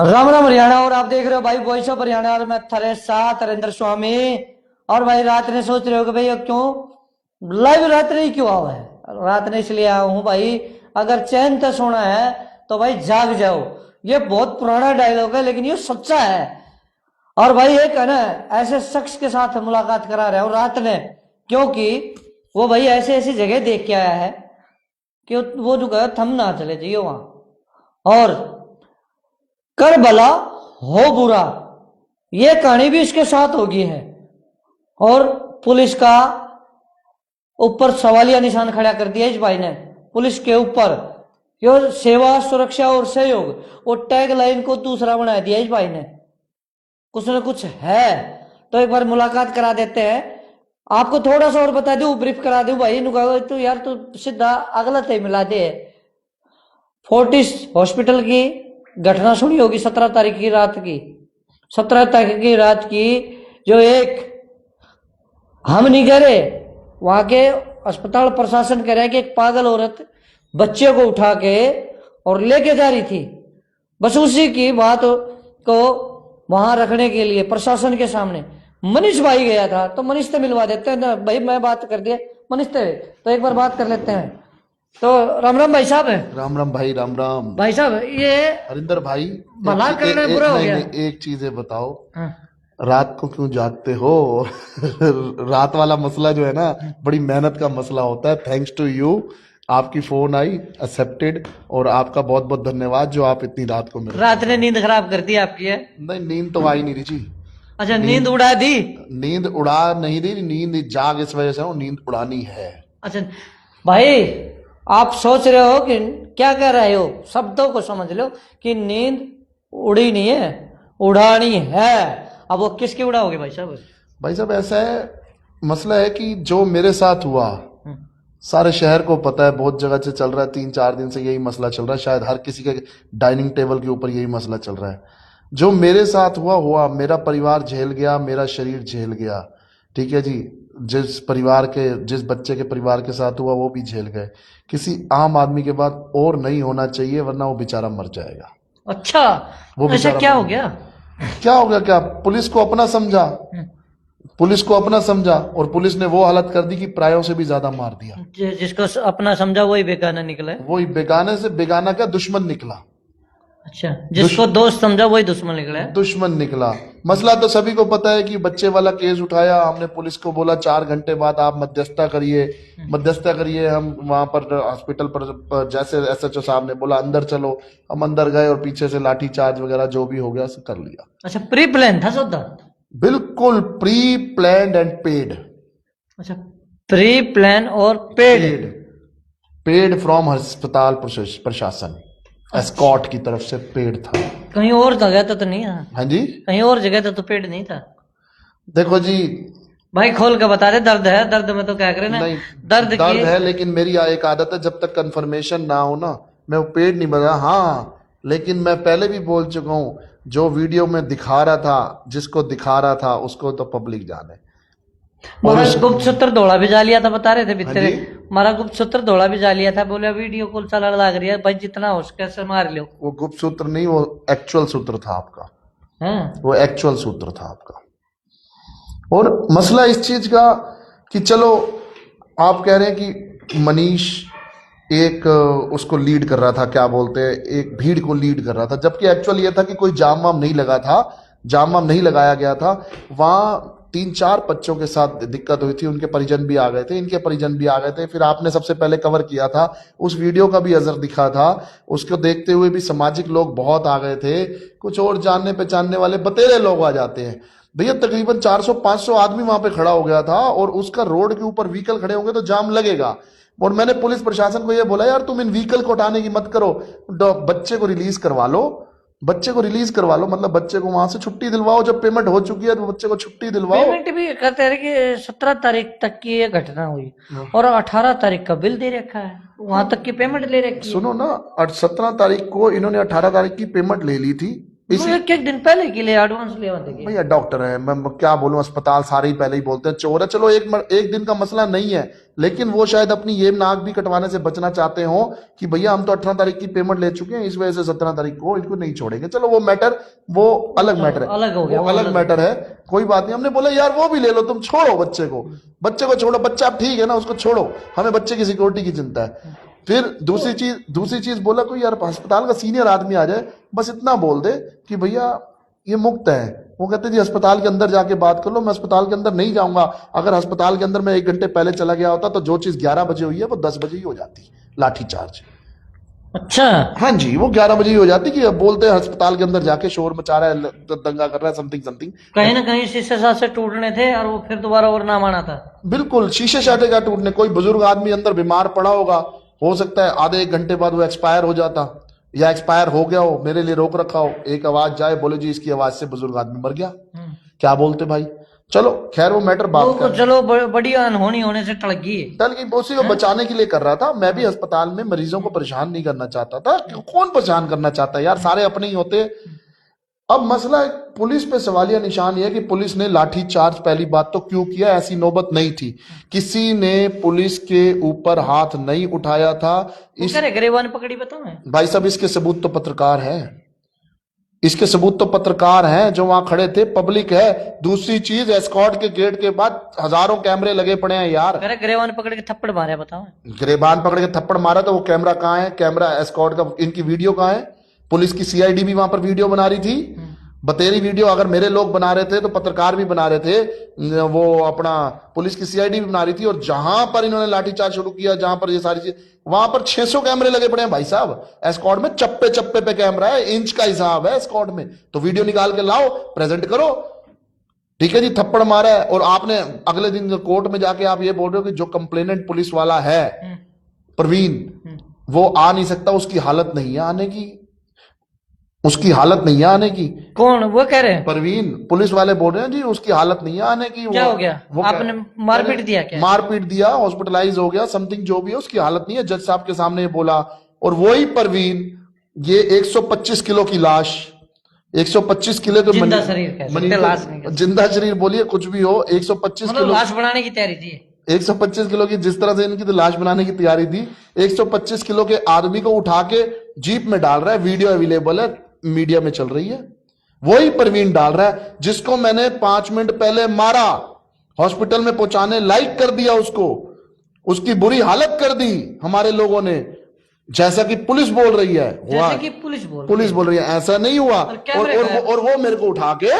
राम राम हरियाणा। और आप देख रहे हो भाई वॉइस ऑफ हरियाणा और मैं थरे साथ हरेंद्र स्वामी। और भाई रात ने सोच रहे हो कि भाई अब क्यों लाइव रात नहीं क्यों आओ है। रात ने इसलिए आया हूं भाई, अगर चैन से सोना है तो भाई जाग जाओ। ये बहुत पुराना डायलॉग है लेकिन ये सच्चा है। और भाई एक है ना ऐसे शख्स के साथ मुलाकात करा रहा हूं रात ने, क्योंकि वो भाई ऐसे ऐसी जगह देख के आया है कि वो जो गया थम ना चले जाइए वहां। और कर भला हो बुरा, ये कहानी भी इसके साथ होगी है। और पुलिस का ऊपर सवालिया निशान खड़ा कर दिया इस भाई ने, पुलिस के ऊपर क्यों सेवा सुरक्षा और सहयोग और टैग लाइन को दूसरा बना दिया इस भाई ने। कुछ ना कुछ है तो एक बार मुलाकात करा देते हैं। आपको थोड़ा सा और बता दूं, ब्रीफ करा दूं भाई। तो यार तो सीधा अगला तय मिला दे। फोर्टिस हॉस्पिटल की घटना सुनी होगी 17 तारीख की रात की। 17 तारीख की रात की जो एक हम नहीं कह रहे, वहां के अस्पताल प्रशासन कह रहा है कि एक पागल औरत बच्चे को उठा के और लेके जा रही थी। बस उसी की बात को वहां रखने के लिए प्रशासन के सामने मनीष भाई गया था। तो मनीष से मिलवा देते हैं ना भाई, मैं बात कर दिया मनीष से, तो एक बार बात कर लेते हैं। तो राम राम भाई साहब। राम राम भाई, राम राम भाई साहब। ये हरिंदर भाई, भला करना बुरा हो गया। एक चीज है बताओ, हाँ। रात को क्यों जागते हो? रात वाला मसला जो है ना बड़ी मेहनत का मसला होता है। थैंक्स टू यू, आपकी फोन आई, एक्सेप्टेड, और आपका बहुत बहुत धन्यवाद जो आप इतनी रात को मिले। रात ने नींद खराब कर दी आपकी है? नहीं, नींद तो आई नहीं रही जी। अच्छा, नींद उड़ा दी? नींद उड़ा नहीं दी, नींद जाग इस वजह से हूँ, नींद उड़ानी है। अच्छा भाई, आप सोच रहे हो कि क्या कह रहे हो, शब्दों को समझ लो कि नींद उड़ी नहीं है, उड़ानी है। अब वो किसकी उड़ाओगे भाई साहब? भाई साहब ऐसा है, मसला है कि जो मेरे साथ हुआ सारे शहर को पता है, बहुत जगह से चल रहा है, 3-4 दिन से यही मसला चल रहा है, शायद हर किसी के डाइनिंग टेबल के ऊपर यही मसला चल रहा है। जो मेरे साथ हुआ, मेरा परिवार झेल गया, मेरा शरीर झेल गया, ठीक है जी। जिस बच्चे के परिवार के साथ हुआ वो भी झेल गए। किसी आम आदमी के बाद और नहीं होना चाहिए, वरना वो बेचारा मर जाएगा। अच्छा, वो ऐसा क्या हो गया? क्या हो गया? क्या पुलिस को अपना समझा, पुलिस को अपना समझा और पुलिस ने वो हालत कर दी कि प्रायों से भी ज्यादा मार दिया। जिसको अपना समझा वही बेगाना निकला है। वही बेगाने से बेगाना का दुश्मन निकला। अच्छा, जिसको दोस्त समझा वही दुश्मन निकला है। दुश्मन निकला। मसला तो सभी को पता है कि बच्चे वाला केस उठाया हमने, पुलिस को बोला 4 घंटे बाद आप मध्यस्थता करिए। हम वहां पर हॉस्पिटल पर जैसे एसएचओ साहब ने बोला अंदर चलो, हम अंदर गए और पीछे से लाठी चार्ज वगैरह जो भी हो गया सब कर लिया। अच्छा, प्री प्लान था सौदा? बिल्कुल प्री प्लान्ड एंड पेड। अच्छा, प्री प्लान और पेड फ्रॉम अस्पताल प्रशासन, एस्कॉर्ट की तरफ से पेड था। कहीं और जगह तो नहीं है? हाँ जी, कहीं और जगह तो पेड नहीं था। देखो जी भाई खोल के बता दे, दर्द है? दर्द में तो क्या करे ना, नहीं दर्द है, लेकिन मेरी एक आदत है, जब तक कंफर्मेशन ना हो ना मैं वो पेड नहीं बता। हाँ, लेकिन मैं पहले भी बोल चुका हूँ, जो वीडियो में दिखा रहा था, जिसको दिखा रहा था उसको तो पब्लिक जाने। मारा गुप्त सूत्र धोला भी जा लिया था, बता रहे थे भीतर। हाँ मारा गुप्त सूत्र धोला भी जा लिया था, बोले वीडियो कॉल चला लग रही है भाई, जितना हो सके मार लो। वो गुप्त सूत्र नहीं, वो एक्चुअल सूत्र था आपका। वो एक्चुअल सूत्र था आपका। और मसला इस चीज का कि चलो आप कह रहे हैं कि मनीष एक उसको लीड कर रहा था, क्या बोलते हैं, एक भीड़ को लीड कर रहा था, जबकि एक्चुअल ये था कि कोई जाम वाम नहीं लगा था, जाम वाम नहीं लगाया गया था। वहां 3-4 बच्चों के साथ दिक्कत हुई थी, उनके परिजन भी आ गए थे, इनके परिजन भी आ गए थे। फिर आपने सबसे पहले कवर किया था, उस वीडियो का भी असर दिखा था, उसको देखते हुए भी सामाजिक लोग बहुत आ गए थे। कुछ और जानने पहचानने वाले बतेरे लोग आ जाते हैं भैया। तकरीबन 400-500 आदमी वहां पे खड़ा हो गया था, और उसका रोड के ऊपर व्हीकल खड़े होंगे तो जाम लगेगा। और मैंने पुलिस प्रशासन को यह बोला, यार तुम इन व्हीकल को उठाने की मत करो, बच्चे को रिलीज करवा लो, मतलब बच्चे को वहां से छुट्टी दिलवाओ। जब पेमेंट हो चुकी है तो बच्चे को छुट्टी दिलवाओ। पेमेंट भी कहते हैं कि 17 तारीख तक की ये घटना हुई और 18 तारीख का बिल दे रखा है, वहां तक की पेमेंट ले रखी है। सुनो ना, 17 तारीख को इन्होंने 18 तारीख की पेमेंट ले ली थी, एक दिन पहले के लिए एडवांस लिया होते भैया डॉक्टर है, मैं क्या बोलूं, अस्पताल सारे ही पहले ही बोलते हैं चोर है। चलो एक दिन का मसला नहीं है, लेकिन वो शायद अपनी ये नाक भी कटवाने से बचना चाहते हो कि भैया हम तो 18 तारीख की पेमेंट ले चुके हैं, इस वजह से 17 तारीख को इनको नहीं छोड़ेंगे। चलो वो मैटर, वो अलग मैटर है, अलग हो गया, वो अलग मैटर है, कोई बात नहीं। हमने बोला यार वो भी ले लो, तुम छोड़ो बच्चे को छोड़ो, बच्चा ठीक है ना, उसको छोड़ो, हमें बच्चे की सिक्योरिटी की चिंता है। फिर दूसरी चीज बोला कोई यार अस्पताल का सीनियर आदमी आ जाए, बस इतना बोल दे कि भैया ये मुक्त है। वो कहते जी अस्पताल के अंदर जाके बात कर लो। मैं अस्पताल के अंदर नहीं जाऊंगा। अगर अस्पताल के अंदर मैं 1 घंटे पहले चला गया होता तो जो चीज 11 बजे हुई है वो 10 बजे ही हो जाती, लाठी चार्ज। अच्छा, हाँ जी, वो 11 बजे ही हो जाती कि बोलते हैं अस्पताल के अंदर जाके शोर मचा रहा है, दंगा कर रहा है, समथिंग। कहीं ना कहीं शीशे साथ से टूटने थे और वो फिर दोबारा और नाम आना था। बिल्कुल, शीशे शाटे का टूटने, कोई बुजुर्ग आदमी अंदर बीमार पड़ा होगा, हो सकता है आधे 1 घंटे बाद वो एक्सपायर हो जाता, या एक्सपायर हो गया हो, मेरे लिए रोक रखा हो, एक आवाज जाए बोले जी इसकी आवाज से बुजुर्ग आदमी मर गया, क्या बोलते भाई। चलो खैर वो मैटर बात कर, चलो बड़ी अनहोनी होने से टल गई, उसी को बचाने के लिए कर रहा था। मैं भी अस्पताल में मरीजों को परेशान नहीं करना चाहता था, कौन परेशान करना चाहता है यार, सारे अपने ही होते। अब मसला पुलिस पे सवालिया निशान यह है कि पुलिस ने लाठी चार्ज पहली बात तो क्यों किया, ऐसी नौबत नहीं थी, किसी ने पुलिस के ऊपर हाथ नहीं उठाया था। गिरफ्तार पकड़ी बताओ भाई साहब, इसके सबूत तो पत्रकार है, इसके सबूत तो पत्रकार हैं जो वहां खड़े थे, पब्लिक है। दूसरी चीज, एस्कॉर्ट के गेट के बाद हजारों कैमरे लगे पड़े हैं यार। गिरफ्तार पकड़ के थप्पड़ मारे बताओ, गिरबान पकड़ के थप्पड़ मारा तो वो कैमरा कहाँ है, कैमरा एस्कॉर्ट का, इनकी वीडियो कहाँ है। पुलिस की सीआईडी भी वहां पर वीडियो बना रही थी, बतेरी वीडियो। अगर मेरे लोग बना रहे थे तो पत्रकार भी बना रहे थे, वो अपना पुलिस की सीआईडी भी बना रही थी। और जहां पर इन्होंने लाठीचार्ज शुरू किया, जहां पर ये सारी चीज, वहां पर 600 कैमरे लगे पड़े हैं भाई साहब। एस्कॉर्ट में चप्पे चप्पे पे कैमरा है, इंच का हिसाब है एस्कॉर्ट में, तो वीडियो निकाल के लाओ, प्रेजेंट करो। ठीक है जी, थप्पड़ मारा है और आपने अगले दिन कोर्ट में जाके आप ये बोल रहे हो कि जो कंप्लेनेंट पुलिस वाला है प्रवीण, वो आ नहीं सकता, उसकी हालत नहीं है आने की, उसकी हालत नहीं है आने की। कौन वो कह रहे हैं? परवीन, पुलिस वाले बोल रहे हैं जी उसकी हालत नहीं है आने की। क्या हो गया? वो आपने मारपीट दिया क्या? मारपीट दिया, हॉस्पिटलाइज हो गया, समथिंग जो भी है, उसकी हालत नहीं है, जज साहब के सामने बोला। और वही परवीन, ये 125 किलो की लाश, 125 किलो तो जिंदा शरीर, लाश नहीं, जिंदा शरीर बोलिए कुछ भी हो, 125 किलो लाश बनाने की तैयारी थी। 125 किलो की, जिस तरह से इनकी तो लाश बनाने की तैयारी थी, 125 किलो के आदमी को उठा के जीप में डाल रहा है। वीडियो अवेलेबल है, मीडिया में चल रही है। वही परवीन डाल रहा है जिसको मैंने 5 मिनट पहले मारा, हॉस्पिटल में पहुंचाने लायक कर दिया, उसको, उसकी बुरी हालत कर दी हमारे लोगों ने, जैसा कि पुलिस बोल रही है। जैसा कि पुलिस बोल रही है, ऐसा नहीं हुआ। और वो मेरे को उठा के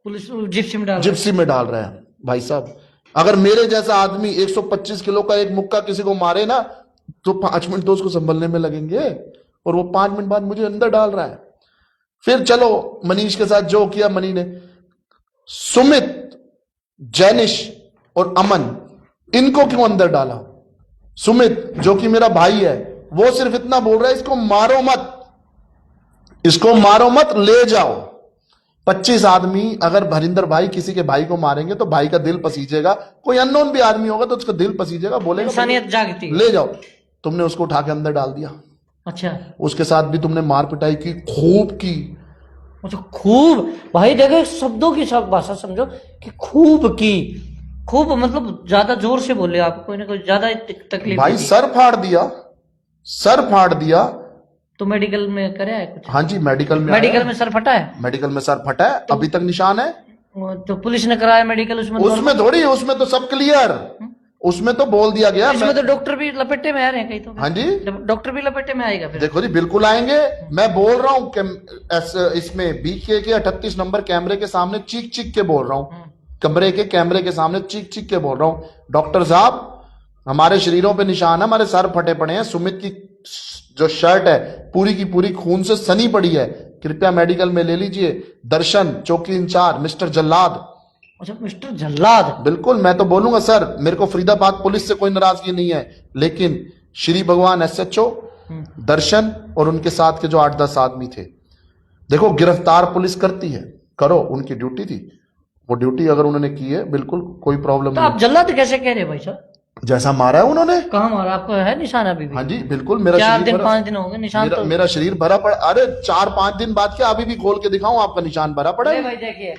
पुलिस जिप्सी में डाल रहा है। भाई साहब, अगर मेरे जैसा आदमी 125 किलो का एक मुक्का किसी को मारे ना, तो 5 मिनट तो उसको संभलने में लगेंगे, और वो 5 मिनट बाद मुझे अंदर डाल रहा है। फिर चलो मनीष के साथ जो किया मनी ने, सुमित, जैनिश और अमन, इनको क्यों अंदर डाला? सुमित जो कि मेरा भाई है, वो सिर्फ इतना बोल रहा है इसको मारो मत, इसको मारो मत, ले जाओ। 25 आदमी अगर भरिंदर भाई किसी के भाई को मारेंगे तो भाई का दिल पसीजेगा, कोई अननोन भी आदमी होगा तो उसका दिल पसीजेगा, बोलेगा इंसानियत जागती, ले जाओ। तुमने उसको उठा के अंदर डाल दिया। अच्छा, उसके साथ भी तुमने मार पिटाई की, खूब की। अच्छा, खूब? भाई देखो शब्दों की सब भाषा समझो कि खूब की, खूब मतलब ज्यादा जोर से बोले आप, कोई ना कोई ज्यादा तकलीफ भाई, सर फाड़ दिया, सर फाड़ दिया। तो मेडिकल में करे है कुछ? हाँ जी, मेडिकल में सर फटा है, मेडिकल में सर फटा है, अभी तक निशान है। तो पुलिस ने कराया मेडिकल, उसमें थोड़ी, उसमें तो सब क्लियर, उसमें तो बोल दिया गया। इसमें तो डॉक्टर भी लपेटे में आ रहे हैं कहीं तो। हाँ जी, डॉक्टर भी लपेटे में आएगा फिर। देखो जी, बिल्कुल आएंगे। मैं बोल रहा हूँ इसमें बीके के 38 नंबर कैमरे के सामने चीख चीख के बोल रहा हूँ, कमरे के कैमरे के सामने चीख चीख के बोल रहा हूँ, डॉक्टर साहब हमारे शरीरों पे निशान है, हमारे सर फटे पड़े हैं, सुमित की जो शर्ट है पूरी की पूरी खून से सनी पड़ी है, कृपया मेडिकल में ले लीजिए। दर्शन, चौकी इंचार्ज, मिस्टर जल्लाद। अच्छा, मिस्टर जल्लाद? बिल्कुल, मैं तो बोलूंगा सर, मेरे को फरीदाबाद पुलिस से कोई नाराजगी नहीं है, लेकिन श्री भगवान एसएचओ, दर्शन और उनके साथ के जो 8-10 आदमी थे, देखो गिरफ्तार पुलिस करती है, करो, उनकी ड्यूटी थी, वो ड्यूटी अगर उन्होंने की है, बिल्कुल कोई प्रॉब्लम तो नहीं। आप जल्लाद कैसे कह रहे हैं भाई साहब? जैसा मारा है उन्होंने। कहाँ मारा? आपको है निशान अभी भी? हाँ जी बिल्कुल, मेरा 4 शरीर दिन भरा, 5 दिन हो गए निशान तो। मेरा शरीर भरा पड़ा। अरे 4-5 दिन बाद क्या, अभी भी खोल के दिखाऊं आपका निशान भरा पड़ा अरे है। भाई देखिए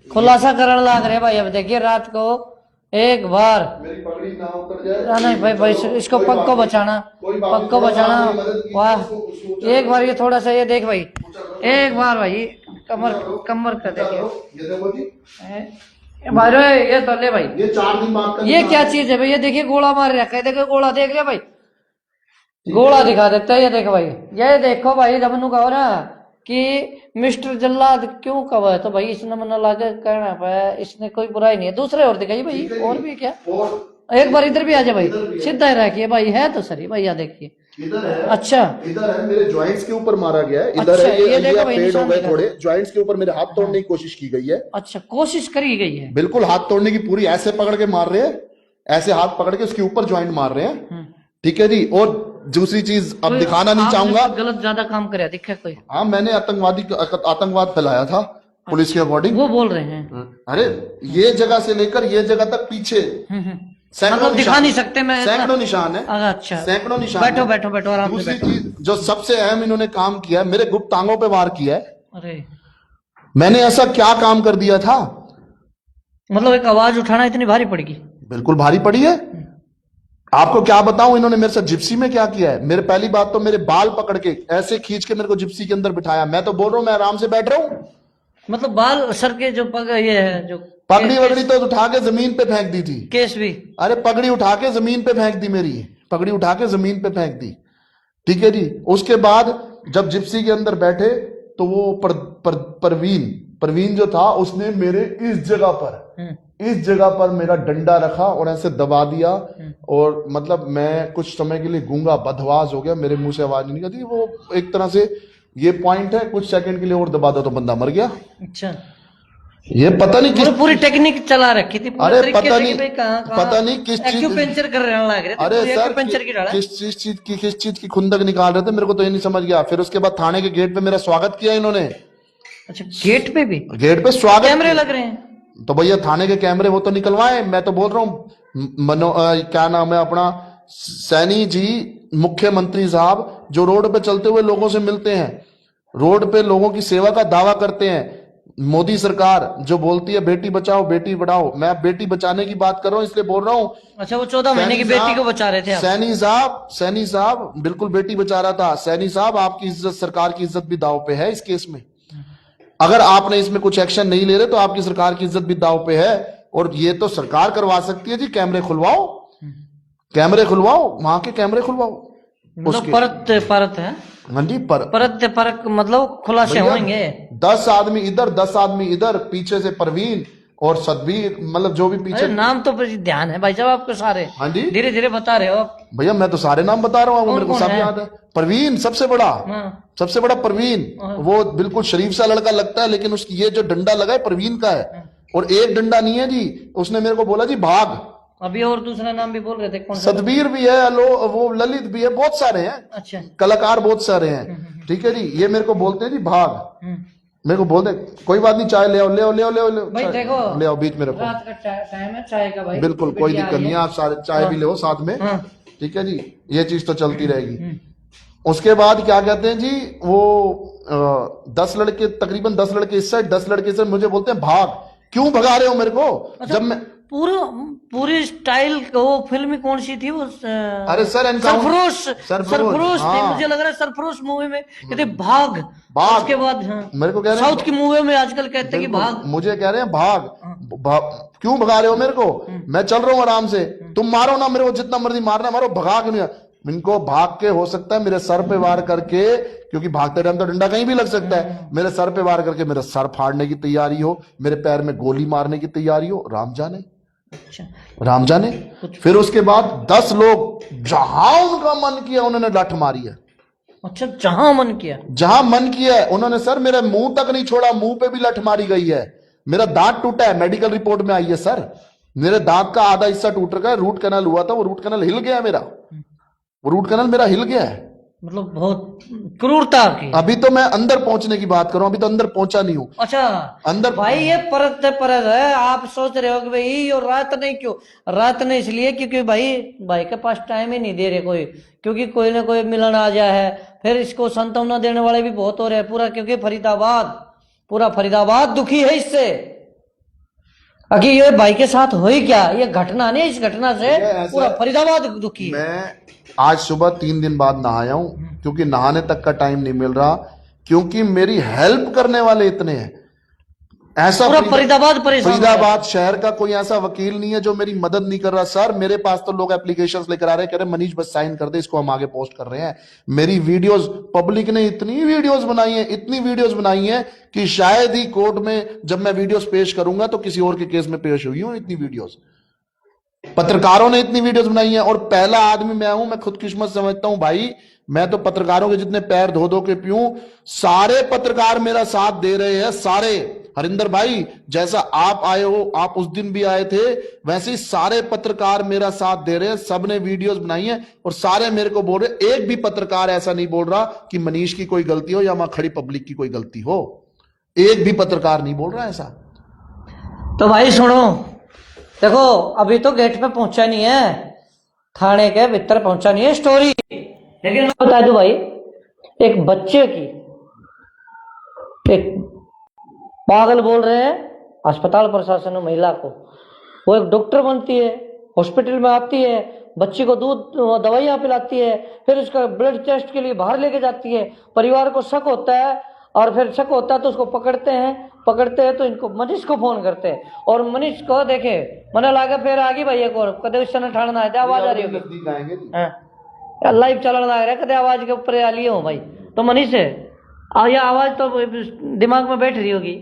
खुलासा करने लग रहे भाई। अब देखिए रात को एक बार मेरी पगड़ी ना उतर जाए। नहीं भाई भाई इसको पग को बचाना, पग को बचाना। वाह एक बार ये थोड़ा सा ये देख भाई, एक बार भाई कमर कमर का देखिए ये देखो जी, भाई ये तो ले भाई, ये 4 दिन बाद का ये क्या चीज है भाई? ये देखिए गोला मार रखा है, देखो गोला देख लिया भाई, गोला दिखा देता है। ये देखो भाई, ये देखो भाई जब मैंने कहो ना कि मिस्टर जल्लाद क्यों कहा है, तो भाई इसने मन लागे कहना पाया, इसने कोई बुराई नहीं है। दूसरे और दिखाइए भाई, और भी क्या? एक बार इधर भी आ जाए भाई, सीधा ही रखिए भाई, है तो सही भाई। यहाँ देखिए इधर है। अच्छा इधर है, मेरे जॉइंट्स के ऊपर मारा गया है। इधर अच्छा, है, ये देखो भाई पेड़ हो गए निशान थोड़े, जॉइंट्स के ऊपर मेरे हाथ तोड़ने की कोशिश की गई है। अच्छा कोशिश करी गई है बिल्कुल, हाथ तोड़ने की पूरी, ऐसे पकड़ के मार रहे हैं, ऐसे हाथ पकड़ के उसके ऊपर जॉइंट मार रहे हैं। ठीक है जी। और दूसरी चीज अब दिखाना नहीं चाहूंगा, गलत ज्यादा काम करे दिखे कोई। हाँ मैंने आतंकवाद फैलाया था पुलिस के अकॉर्डिंग, वो बोल रहे हैं। अरे ये जगह से लेकर ये जगह तक पीछे मतलब दिखा नहीं सकते मैं, सैकड़ों निशान है। अच्छा सैकड़ों निशान। बैठो बैठो बैठो आराम से दूसरी बैठो। चीज जो सबसे अहम इन्होंने काम किया, मेरे गुप्त टांगों पे वार किया है। अरे मैंने ऐसा क्या काम कर दिया था? मतलब एक आवाज उठाना इतनी भारी पड़ेगी? बिल्कुल भारी पड़ी है। आपको क्या बताऊं इन्होंने मेरे साथ जिप्सी में क्या किया है। मेरे पहली बात तो मेरे बाल पकड़ के ऐसे खींच के मेरे को जिप्सी के अंदर बिठाया। मैं तो बोल रहा हूं मैं आराम से बैठ रहा हूं, मतलब बाल सर के जो पग ये है जो पगड़ी वगड़ी तो उठा के जमीन पे फेंक दी थी। केस भी? अरे पगड़ी उठा के जमीन पे फेंक दी, मेरी पगड़ी उठा के जमीन पे फेंक दी। ठीक है जी। उसके बाद जब जिप्सी के अंदर बैठे तो वो परवीन जो था उसने मेरे इस जगह पर मेरा डंडा रखा और ऐसे दबा दिया। और मतलब मैं कुछ समय के लिए गूंगा बदहवास हो गया, मेरे मुंह से आवाज नहीं निकलती। वो एक तरह से ये पॉइंट है, कुछ सेकंड के लिए और दबा दो तो बंदा मर गया। अच्छा ये पता नहीं किस पूरी टेक्निक चला रखी थी। अरे पता नहीं किस चीज एक्यूपेंचर कर रहे लग रहे थे। अरे सर एक्यूपेंचर की डाला किस चीज की खुंदक निकाल रहे थे, मेरे को तो ये नहीं समझ गया। फिर उसके बाद थाने के गेट पे मेरा स्वागत किया इन्होंने। अच्छा गेट पे भी? गेट पे स्वागत, कैमरे लग रहे हैं तो भैया थाने के कैमरे वो तो निकलवाए। मैं तो बोल रहा हूँ क्या नाम है अपना, सैनी जी मुख्यमंत्री साहब जो रोड पे चलते हुए लोगों से मिलते हैं, रोड पे लोगों की सेवा का दावा करते हैं। मोदी सरकार जो बोलती है बेटी बचाओ बेटी पढ़ाओ, मैं बेटी बचाने की बात कर रहा हूँ इसलिए बोल रहा हूँ। अच्छा वो 14 महीने की बेटी को बचा रहे थे आप? सैनी साहब बिल्कुल बेटी बचा रहा था। सैनी साहब आपकी इज्जत, सरकार की इज्जत भी दाव पे है इस केस में। अगर आपने इसमें कुछ एक्शन नहीं ले रहे तो आपकी सरकार की इज्जत भी दाव पे है। और ये तो सरकार करवा सकती है जी, कैमरे खुलवाओ, वहां के कैमरे खुलवाओ। मतलब परत है। हाँ जी परत मतलब खुलासे होंगे। 10 आदमी इधर 10 आदमी इधर, पीछे से परवीन और सदबीर, मतलब जो भी पीछे। नाम तो ध्यान है भाई साहब आपको सारे? हाँ जी धीरे धीरे बता रहे हो भैया, मैं तो सारे नाम बता रहा हूँ, मेरे को सब याद है। परवीन सबसे बड़ा परवीन, वो बिल्कुल शरीफ सा लड़का लगता है, लेकिन उसकी ये जो डंडा लगा है परवीन का है। और एक डंडा नहीं है जी, उसने मेरे को बोला जी भाग। अभी और दूसरा नाम भी बोल रहे थे, कौन सा? सतबीर भी है, वो ललित भी है, बहुत सारे हैं। अच्छा कलाकार बहुत सारे हैं। ठीक है जी। ये मेरे को बोलते हैं जी भाग, मेरे को बोलते कोई बात नहीं, चाय ले आओ भाई देखो ले आओ बीच में रखो, रात का टाइम है चाय का भाई। बिल्कुल कोई दिक्कत नहीं है, आप सारे चाय भी ले साथ में। ठीक है जी, ये चीज तो चलती रहेगी। उसके बाद क्या कहते हैं जी, वो 10 लड़के, तकरीबन 10 लड़के इस साइड 10 लड़के से मुझे बोलते हैं भाग। क्यों भगा रहे हो मेरे को? अच्छा, जब मैं पूरी स्टाइल वो फिल्म कौन सी थी वो? अरे सर सरफरोश थी, मुझे लग रहा है सरफरोश मूवी में कहते भाग। उसके बाद मेरे को कह रहे हैं साउथ की मूवी में आजकल कहते हैं कि भाग, मुझे कह रहे हैं भाग। क्यों भगा रहे हो मेरे को? मैं चल रहा हूँ आराम से, तुम मारो ना मेरे को, जितना मर्जी मारना मारो, भगा के नहीं। इनको भाग के हो सकता है मेरे सर पे वार करके, क्योंकि भागते टाइम तो डंडा कहीं भी लग सकता है, मेरे सर पे वार करके मेरा सर फाड़ने की तैयारी हो, मेरे पैर में गोली मारने की तैयारी हो, राम जाने। अच्छा राम जाने। फिर उसके बाद 10 लोग जहां उनका मन किया उन्होंने लाठ मारी है। अच्छा जहां मन किया है उन्होंने सर, मेरे मुंह तक नहीं छोड़ा, मुंह पे भी लाठ मारी गई है। मेरा दांत टूटा है, मेडिकल रिपोर्ट में आई है सर, मेरे दांत का आधा हिस्सा टूट रखा है, रूट कैनाल हुआ था, वो रूट कैनाल हिल गया मेरा, वो रूट कैनाल मेरा हिल गया है। मतलब बहुत क्रूरता की। अभी तो मैं अंदर पहुंचने की बात करूं, अभी तो अंदर पहुंचा नहीं हूं। अच्छा अंदर भाई ये परत परत है। आप सोच रहे हो कि भाई ये रात नहीं, क्यों रात नहीं? इसलिए क्योंकि भाई भाई के पास टाइम ही नहीं दे रहे कोई, क्योंकि कोई ना कोई मिलन आ जाए है। फिर इसको सांत्वना देने वाले भी बहुत हो रहे हैं पूरा, क्योंकि पूरा फरीदाबाद दुखी है इससे। अभी ये भाई के साथ हुई क्या ये घटना, नहीं इस घटना से पूरा फरीदाबाद दुखी है। मैं आज सुबह 3 दिन बाद नहाया हूं, क्योंकि नहाने तक का टाइम नहीं मिल रहा, क्योंकि मेरी हेल्प करने वाले इतने हैं। ऐसा पूरा फरीदाबाद परेशान हो गया। फरीदाबाद शहर का कोई ऐसा वकील नहीं है जो मेरी मदद नहीं कर रहा। सर मेरे पास तो लोग एप्लीकेशंस लेकर आ रहे हैं, कह रहे हैं मनीष बस साइन कर दे, इसको हम आगे पोस्ट कर रहे हैं। मेरी वीडियोस पब्लिक ने इतनी वीडियोस बनाई है, इतनी वीडियोस बनाई है कि शायद ही कोर्ट में जब मैं वीडियोस पेश करूंगा तो किसी और के केस में पेश हुई हूं। इतनी वीडियोस पत्रकारों ने इतनी वीडियोस बनाई है, और पहला आदमी मैं हूं। मैं खुदकिस्मत समझता हूं भाई, मैं तो पत्रकारों के जितने पैर धो धो के पीऊं, सारे पत्रकार मेरा साथ दे रहे हैं, सारे। हरिंदर भाई जैसा आप आए हो, आप उस दिन भी आए थे, वैसे ही सारे पत्रकार मेरा साथ दे रहे हैं। सबने वीडियोस बनाई है और सारे मेरे को बोल रहे। एक भी पत्रकार ऐसा नहीं बोल रहा कि मनीष की कोई गलती हो या वहां खड़ी पब्लिक की कोई गलती हो। एक भी पत्रकार नहीं बोल रहा ऐसा। तो भाई सुनो, देखो अभी तो गेट पे पहुंचा नहीं है, थाने के भीतर पहुंचा नहीं है स्टोरी। लेकिन मैं बता दूं भाई, एक बच्चे की, एक पागल बोल रहे हैं अस्पताल प्रशासन में महिला को, वो एक डॉक्टर बनती है, हॉस्पिटल में आती है, बच्ची को दूध दवाइयां पिलाती है, फिर उसका ब्लड टेस्ट के लिए बाहर लेके जाती है। परिवार को शक होता है, और फिर शक होता है तो उसको पकड़ते हैं तो इनको मनीष को फोन करते हैं, और मनीष को देखे मैंने लगा फिर आगे भाई एक और कदे उस ठाणना है, आवाज आ रही होगी, लाइव चलना लग रहा है, कदे आवाज के ऊपर आ लिए हो भाई, तो मनीष है ये आवाज तो दिमाग में बैठ रही होगी।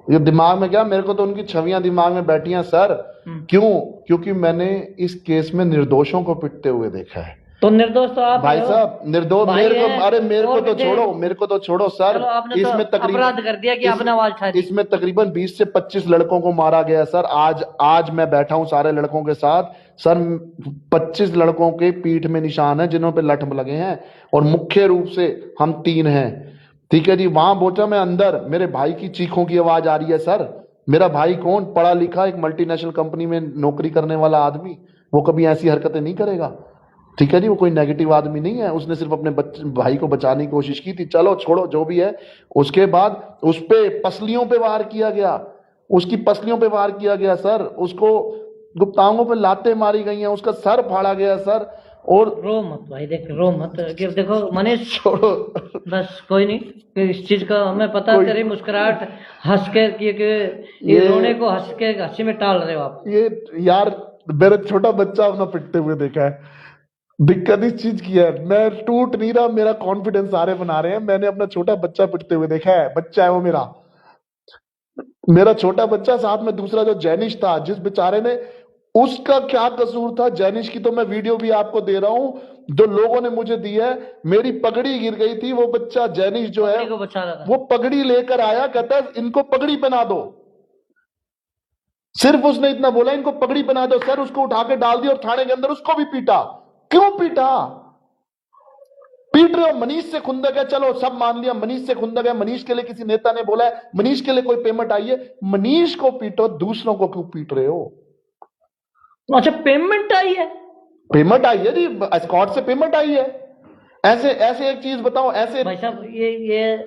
ये दिमाग में क्या, मेरे को तो उनकी छवियां दिमाग में बैठी हैं सर। क्यों? क्योंकि मैंने इस केस में निर्दोषों को पिटते हुए देखा है। तो निर्दोष तो आप भाई साहब, निर्दोष मेरे को, अरे मेरे को तो छोड़ो सर। इसमें अपराध कर दिया कि आपने आवाज उठा दी। इसमें तकरीबन 20 से 25 लड़कों को मारा गया सर। आज मैं बैठा हूं सारे लड़कों के साथ सर। 25 लड़कों के पीठ में निशान है जिन्हों पे लठ लगे हैं, और मुख्य रूप से हम 3 हैं। ठीक है जी, वहां बोचा मैं अंदर, मेरे भाई की चीखों की आवाज आ रही है सर। मेरा भाई कौन, पढ़ा लिखा एक मल्टीनेशनल कंपनी में नौकरी करने वाला आदमी, वो कभी ऐसी हरकतें नहीं करेगा। ठीक है जी, वो कोई नेगेटिव आदमी नहीं है, उसने सिर्फ अपने भाई को बचाने की कोशिश की थी। चलो छोड़ो जो भी है। उसके बाद उस पे पसलियों पे वार किया गया, उसकी पसलियों पे वार किया गया सर। उसको गुप्तांगों पे लातें मारी गई हैं, उसका सर फाड़ा गया सर। और रो मत भाई, रो मत, देखो मनीष छोड़ो बस, कोई नहीं, इस चीज का हमें पता है। तेरी मुस्कुराहट हंस के ये रोने को हंसी में टाल रहे हो आप। ये यार मेरा छोटा बच्चा अपना पिटते हुए देखा है। दिक्कत इस चीज की है, मैं टूट नहीं रहा, मेरा कॉन्फिडेंस सारे बना रहे हैं। मैंने अपना छोटा बच्चा पिटते हुए देखा है। बच्चा है वो मेरा छोटा बच्चा। साथ में दूसरा जो जैनिश था, जिस बेचारे ने, उसका क्या कसूर था जैनिश की, तो मैं वीडियो भी आपको दे रहा हूं जो लोगों ने मुझे दी है। मेरी पगड़ी गिर गई थी, वो बच्चा जैनिश जो है वो पगड़ी लेकर आया, कहता है इनको पगड़ी पहना दो। सिर्फ उसने इतना बोला, इनको पगड़ी पहना दो सर। उसको उठा के डाल दिया और थाने के अंदर उसको भी पीटा। क्यों पीटा? पीट रहे हो, मनीष से खुंदक है, चलो सब मान लिया मनीष से खुंदक है, मनीष के लिए किसी नेता ने बोला है, मनीष के लिए कोई पेमेंट आई है, मनीष को पीटो, दूसरों को क्यों पीट रहे हो? अच्छा पेमेंट आई है? पेमेंट आई है जी, एस्कॉर्ट से पेमेंट आई है। ऐसे एक चीज बताओ, ऐसे भाई साहब ये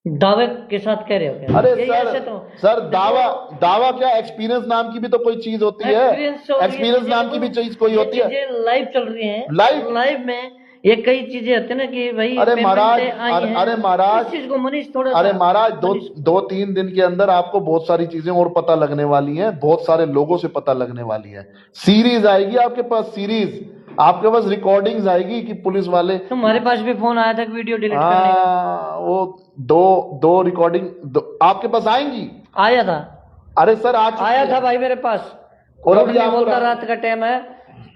दावे के साथ कह रहे हो क्या? अरे सर दावा क्या, एक्सपीरियंस नाम की भी तो कोई चीज होती है। एक्सपीरियंस नाम की भी चीज कोई होती है। लाइव चल रही है, लाइव में ये कई चीजें होती है ना कि भाई अरे महाराज, इस चीज को मनीष थोड़ा, अरे महाराज 2-3 दिन के अंदर आपको बहुत सारी चीजें और पता लगने वाली हैं, बहुत सारे लोगों से पता लगने वाली है। सीरीज आएगी आपके पास, सीरीज आपके पास रिकॉर्डिंग्स आएगी कि पुलिस वाले, तुम्हारे पास भी फोन आया था वीडियो डिलीट करने का, वो दो रिकॉर्डिंग आपके पास आएंगी। आया था, अरे सर आज आया था भाई मेरे पास। और अभी बोलता रात का टाइम है,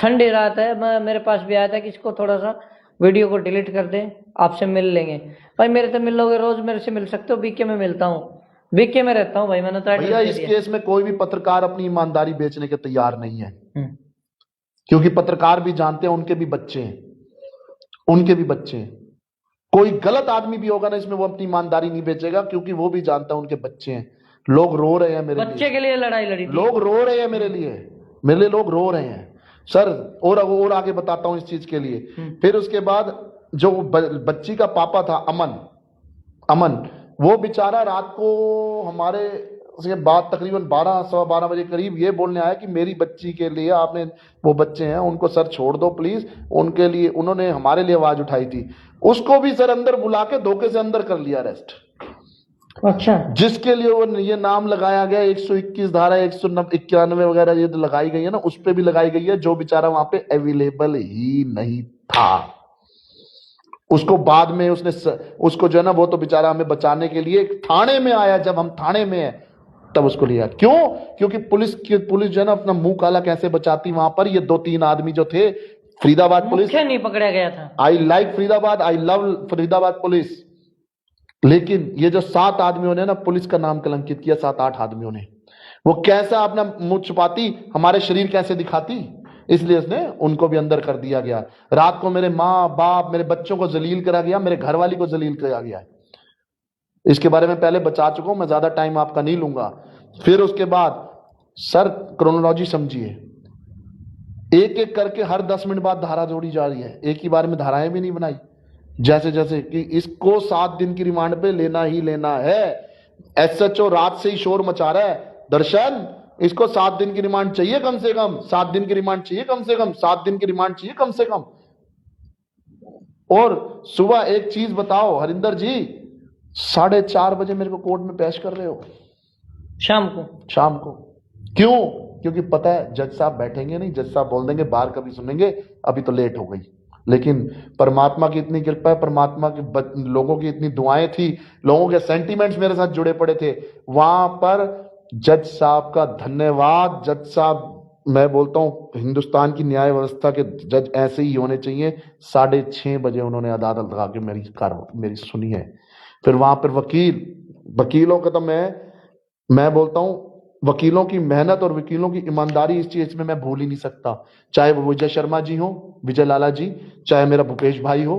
ठंडी रात है, मेरे पास भी आया था कि इसको थोड़ा सा वीडियो को डिलीट कर दे, आपसे मिल लेंगे। भाई मेरे से मिल लोगे, रोज मेरे से मिल सकते हो, बीके में मिलता हूँ, बीके में रहता हूँ भाई, मैंने तो भैया इस केस में कोई भी पत्रकार अपनी ईमानदारी बेचने के तैयार नहीं है, क्योंकि पत्रकार भी जानते हैं उनके भी बच्चे हैं, कोई गलत आदमी भी होगा ना इसमें, वो अपनी ईमानदारी नहीं बेचेगा, क्योंकि वो भी जानता है उनके बच्चे हैं, लोग रो रहे हैं मेरे बच्चे के लिए लड़ाई लड़ी थी। लोग रो रहे हैं मेरे लिए लोग रो रहे हैं सर। और आगे बताता हूं इस चीज के लिए। फिर उसके बाद जो बच्ची का पापा था अमन, वो बेचारा रात को हमारे उसके बाद तकरीबन 12 बजे करीब ये बोलने आया कि मेरी बच्ची के लिए आपने, वो बच्चे हैं उनको सर छोड़ दो प्लीज, उनके लिए उन्होंने हमारे लिए आवाज उठाई थी। उसको भी सर अंदर बुला के धोखे से अंदर कर लिया अरेस्ट। अच्छा। जिसके लिए वो ये नाम लगाया गया 121 धारा 191 वगैरह ये लगाई गई है ना, उस पे भी लगाई गई है, जो बेचारा वहां पे अवेलेबल ही नहीं था। उसको बाद में उसको जो है ना, वो तो बेचारा हमें बचाने के लिए थाने में आया, जब हम थाने में है तब उसको लिया। क्यों? क्योंकि पुलिस जो है ना अपना मुंह काला कैसे बचाती वहां पर। ये 2-3 आदमी जो थे, फरीदाबाद पुलिस नहीं पकड़ा गया था। I like Faridabad, I love Faridabad police, लेकिन ये जो 7 आदमियों ने ना पुलिस का नाम कलंकित किया, 7-8 आदमियों ने, वो कैसा अपना मुंह छुपाती, हमारे शरीर कैसे दिखाती, इसलिए उसने उनको भी अंदर कर दिया गया। रात को मेरे माँ बाप मेरे बच्चों को जलील करा गया, मेरे घर वाली को जलील करा गया। इसके बारे में पहले बचा चुका हूं, मैं ज्यादा टाइम आपका नहीं लूंगा। फिर उसके बाद सर क्रोनोलॉजी समझिए, एक एक करके हर 10 मिनट बाद धारा जोड़ी जा रही है, एक ही बार में धाराएं भी नहीं बनाई। जैसे जैसे कि इसको 7 दिन की रिमांड पे लेना ही लेना है। एसएचओ रात से ही शोर मचा रहा है, दर्शन इसको 7 दिन की रिमांड चाहिए कम से कम, 7 दिन की रिमांड चाहिए कम से कम, 7 दिन की रिमांड चाहिए कम से कम। और सुबह एक चीज बताओ हरिंदर जी, 4:30 बजे मेरे को कोर्ट में पेश कर रहे हो, शाम को। क्यों? क्योंकि पता है जज साहब बैठेंगे नहीं, जज साहब बोल देंगे बाहर कभी सुनेंगे, अभी तो लेट हो गई। लेकिन परमात्मा की इतनी कृपा है, परमात्मा की लोगों की इतनी दुआएं थी, लोगों के सेंटीमेंट्स मेरे साथ जुड़े पड़े थे वहां पर। जज साहब का धन्यवाद। जज साहब, मैं बोलता हूं हिंदुस्तान की न्याय व्यवस्था के जज ऐसे ही होने चाहिए। 6:30 बजे उन्होंने अदालत लगा के मेरी सुनी है। फिर वहां पर वकीलों का तो मैं बोलता हूं, वकीलों की मेहनत और वकीलों की ईमानदारी, इस चीज में मैं भूल ही नहीं सकता। चाहे वो विजय शर्मा जी हो, विजय लाला जी, चाहे मेरा भूपेश भाई हो,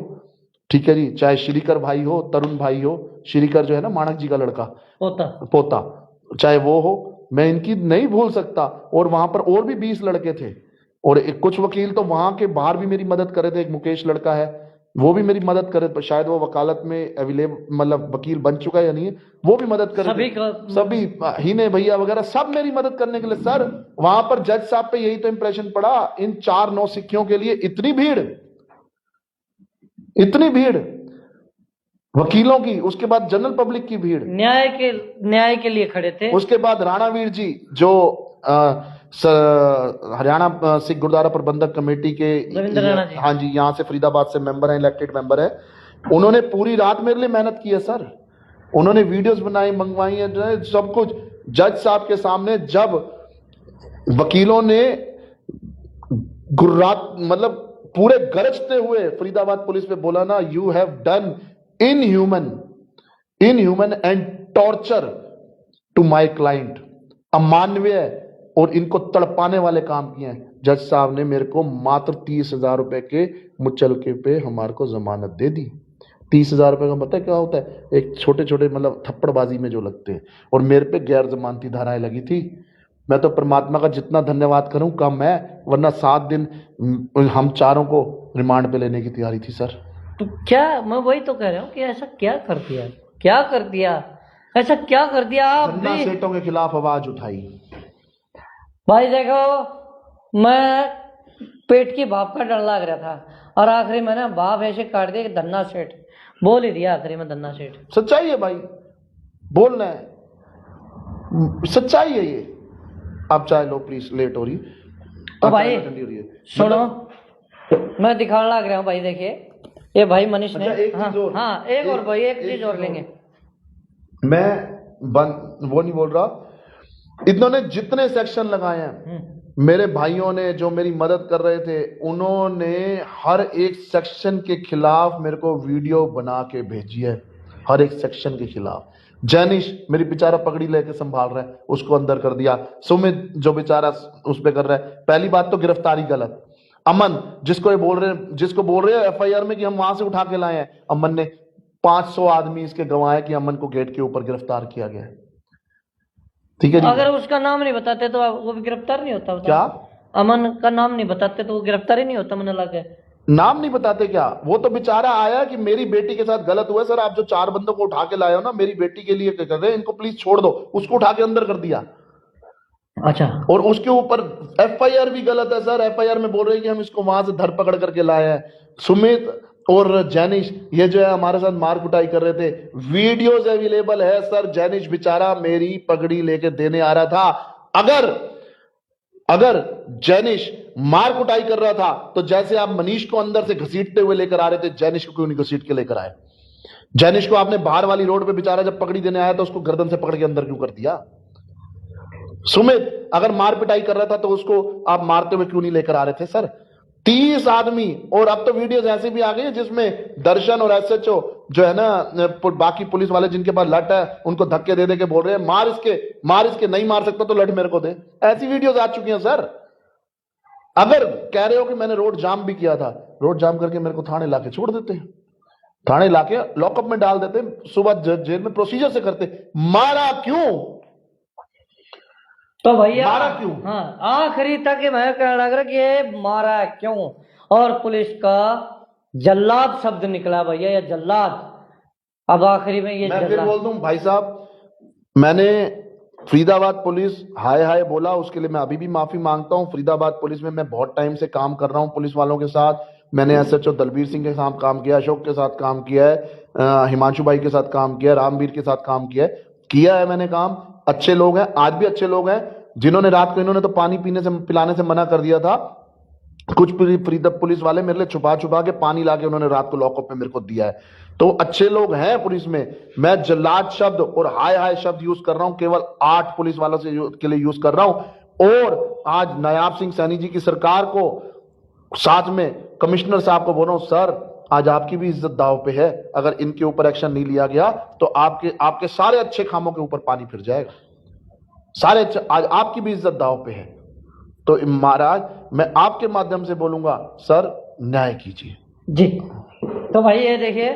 ठीक है जी, चाहे श्रीकर भाई हो, तरुण भाई हो, श्रीकर जो है ना माणक जी का लड़का, पोता, चाहे वो हो, मैं इनकी नहीं भूल सकता। और वहां पर और भी 20 लड़के थे, और कुछ वकील तो वहां के बाहर भी मेरी मदद कर रहे थे। एक मुकेश लड़का है, वो भी मेरी मदद करे, शायद वो वकालत में अवेलेबल, मतलब वकील बन चुका है या नहीं है, वो भी मदद करे, सभी हीने भैया वगैरह सब मेरी मदद करने के लिए। सर वहां पर जज साहब पे यही तो इंप्रेशन पड़ा, इन 4 नौसिखियों के लिए इतनी भीड़ वकीलों की, उसके बाद जनरल पब्लिक की भीड़, न्याय के लिए खड़े थे। उसके बाद राणावीर जी जो हरियाणा सिख गुरुद्वारा प्रबंधक कमेटी के, हाँ जी, यहाँ से फरीदाबाद से मेंबर है, इलेक्टेड मेंबर है, उन्होंने पूरी रात मेरे लिए मेहनत की है सर। उन्होंने वीडियोस बनाई, मंगवाई है, सब कुछ जज साहब के सामने। जब वकीलों ने गुर्रात मतलब पूरे गरजते हुए फरीदाबाद पुलिस पे बोला ना, you have done inhuman and torture to my client, अमानवीय और इनको तड़पाने वाले काम किए हैं। जज साहब ने मेरे को मात्र 30,000 रुपए के मुचलके पे हमारे को जमानत दे दी। 30,000 रुपए का पता है क्या होता है? एक छोटे छोटे मतलब थप्पड़बाजी में जो लगते हैं, और मेरे पे गैर जमानती धाराएं लगी थी। मैं तो परमात्मा का जितना धन्यवाद करूं कम है, वरना 7 दिन हम चारों को रिमांड पे लेने की तैयारी थी सर। तो क्या, मैं वही तो कह रहा हूँ कि ऐसा क्या कर दिया, ऐसा क्या कर दिया आपने? सेठों के खिलाफ आवाज उठाई। भाई देखो, मैं पेट की भाप का डर लग रहा था, और आखिरी में ना भाप ऐसे काट दिया कि धन्ना सेठ बोल ही दिया आखिरी में, धन्ना सेठ। सच्चाई है भाई, बोलना है, सच्चाई है ये। आप चाहे लो प्लीज, लेट हो रही तो भाई सुनो, मैं दिखाने लग रहा हूँ भाई। देखिए ये भाई मनीष ने, हाँ एक और भाई, एक चीज और लेंगे। मैं वो नहीं बोल रहा, इन्होंने जितने सेक्शन लगाए हैं, मेरे भाइयों ने जो मेरी मदद कर रहे थे, उन्होंने हर एक सेक्शन के खिलाफ मेरे को वीडियो बना के भेजी है, हर एक सेक्शन के खिलाफ। जैनिश मेरी बेचारा पगड़ी लेके संभाल रहा है, उसको अंदर कर दिया। सुमित जो बेचारा उस पे कर रहा है, पहली बात तो गिरफ्तारी गलत। अमन जिसको बोल रहे हैं एफआईआर में कि हम वहां से उठा के लाए हैं, अमन ने 500 आदमी इसके गवाए कि अमन को गेट के ऊपर गिरफ्तार किया गया है। ठीक है जी। अगर उसका नाम नहीं बताते तो वो भी गिरफ्तार नहीं होता? क्या? अमन का नाम नहीं बताते तो वो गिरफ्तार ही नहीं होता? मुझे लगा नाम नहीं बताते क्या? वो तो बेचारा आया कि मेरी बेटी के साथ गलत हुआ है सर, आप जो 4 बंदों को उठा के लाए हो ना मेरी बेटी के लिए कर रहे हैं, इनको प्लीज छोड़ दो, उसको उठा के अंदर कर दिया। अच्छा। और उसके ऊपर एफआईआर भी गलत है सर। एफआईआर में बोल रहे हैं कि हम इसको वहां से धर पकड़ करके लाए हैं। सुमित और जैनिश ये जो है हमारे साथ मार कुटाई कर रहे थे, वीडियोस अवेलेबल है सर। जैनिश बेचारा मेरी पगड़ी लेके देने आ रहा था। अगर जैनिश मार कुटाई कर रहा था तो जैसे आप मनीष को अंदर से घसीटते हुए लेकर आ रहे थे, जैनिश को क्यों नहीं घसीट के लेकर आए? जैनिश को आपने बाहर वाली रोड पे बेचारा जब पगड़ी देने आया तो उसको गर्दन से पकड़ के अंदर क्यों कर दिया? सुमित अगर मार पिटाई कर रहा था तो उसको आप मारते हुए क्यों नहीं लेकर आ रहे थे सर? 30 आदमी। और अब तो वीडियोस ऐसे भी आ गई है जिसमें दर्शन और एसएचओ जो है ना, बाकी पुलिस वाले जिनके पास लट है उनको धक्के दे दे के बोल रहे हैं मार इसके, नहीं मार सकता तो लट मेरे को दे। ऐसी वीडियोस आ चुकी हैं सर। अगर कह रहे हो कि मैंने रोड जाम भी किया था, रोड जाम करके मेरे को थाने लाके छोड़ देते, थाने लाके लॉकअप में डाल देते, सुबह जेल में प्रोसीजर से करते। मारा क्यों? तो भैया मारा क्यों? हाँ, आखिरी तक मैं कहने लग रहा कि ये मारा क्यों, और पुलिस का जल्लाद शब्द निकला भैया, ये जल्लाद। अब आखिरी में ये मैं फिर बोल दूं भाई साहब, मैंने फरीदाबाद पुलिस हाय हाय बोला, उसके लिए मैं अभी भी माफी मांगता हूं। फरीदाबाद पुलिस में मैं बहुत टाइम से काम कर रहा हूं पुलिस वालों के साथ। मैंने एसएचओ दलबीर सिंह के साथ काम किया, अशोक के साथ काम किया है, हिमांशु भाई के साथ काम किया, रामवीर के साथ काम किया है मैंने काम। अच्छे लोग हैं, आज भी अच्छे लोग हैं। जिन्होंने रात को इन्होंने तो पानी पिलाने से मना कर दिया था, कुछ पुलिस वाले मेरे लिए छुपा के पानी लाके उन्होंने रात को लॉकअप में मेरे को दिया है। तो अच्छे लोग हैं पुलिस में। मैं जल्लाद शब्द और हाय हाय शब्द यूज कर रहा हूं, केवल 8 पुलिस वालों के लिए यूज कर रहा हूं। और आज नायाब सिंह सैनी जी की सरकार को साथ में कमिश्नर साहब को बोल रहा हूं, सर आज आपकी भी इज्जत दांव पे है। अगर इनके ऊपर एक्शन नहीं लिया गया तो आपके सारे अच्छे कामों के ऊपर पानी फिर जाएगा। सारे आज आपकी भी इज्जत दांव पे है। तो महाराज मैं आपके माध्यम से बोलूंगा, सर न्याय कीजिए जी। तो भाई ये देखिए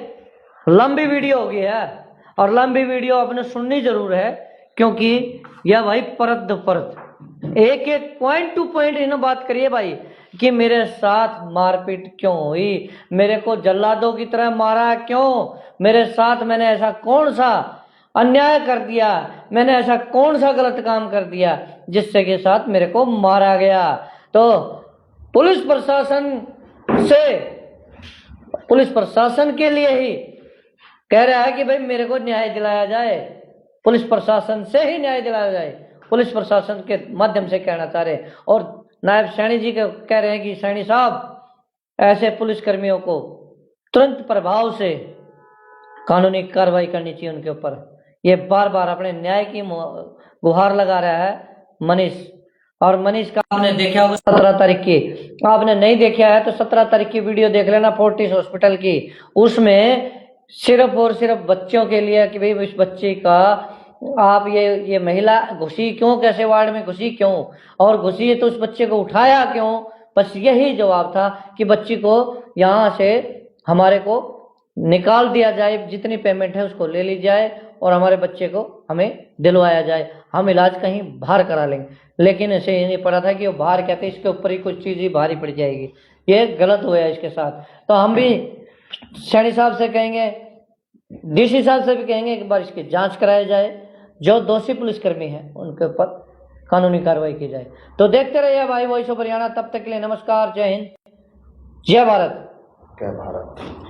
लंबी वीडियो हो गई है, और लंबी वीडियो आपने सुननी जरूर है, क्योंकि यह भाई परत दो परत, एक एक पॉइंट टू पॉइंट इन्होंने बात करिए भाई कि मेरे साथ मारपीट क्यों हुई, मेरे को जल्लादों की तरह मारा क्यों, मेरे साथ मैंने ऐसा कौन सा अन्याय कर दिया, मैंने ऐसा कौन सा गलत काम कर दिया जिससे के साथ मेरे को मारा गया। तो पुलिस प्रशासन के लिए ही कह रहा है कि भाई मेरे को न्याय दिलाया जाए, पुलिस प्रशासन से ही न्याय दिलाया जाए, पुलिस प्रशासन के माध्यम से कहना चाह रहे। और नायब सैनी जी को कह रहे हैं कि सैनी साहब ऐसे पुलिसकर्मियों को तुरंत प्रभाव से कानूनी कार्रवाई करनी चाहिए उनके ऊपर। ये बार बार अपने न्याय की गुहार लगा रहा है मनीष। और मनीष का आपने देखा होगा 17 तारीख की, आपने नहीं देखा है तो 17 तारीख की वीडियो देख लेना फोर्टिस हॉस्पिटल की। उसमें सिर्फ और सिर्फ बच्चों के लिए कि भाई इस बच्चे का आप ये महिला घुसी क्यों, कैसे वार्ड में घुसी क्यों, और घुसी है तो उस बच्चे को उठाया क्यों। बस यही जवाब था कि बच्ची को यहाँ से हमारे को निकाल दिया जाए, जितनी पेमेंट है उसको ले ली जाए और हमारे बच्चे को हमें दिलवाया जाए, हम इलाज कहीं बाहर करा लेंगे। लेकिन ऐसे ही नहीं पड़ा था कि वो बाहर कहते इसके ऊपर ही कुछ चीज़ ही भारी पड़ जाएगी। ये गलत हुआ है इसके साथ। तो हम भी सैनी साहब से कहेंगे, डीसी साहब से भी कहेंगे एक बार इसकी जांच कराई जाए, जो दोषी पुलिसकर्मी हैं उनके ऊपर कानूनी कार्रवाई की जाए। तो देखते रहिए भाई वॉइस ऑफ हरियाणा। तब तक के लिए नमस्कार, जय हिंद, जय भारत। जय भारत।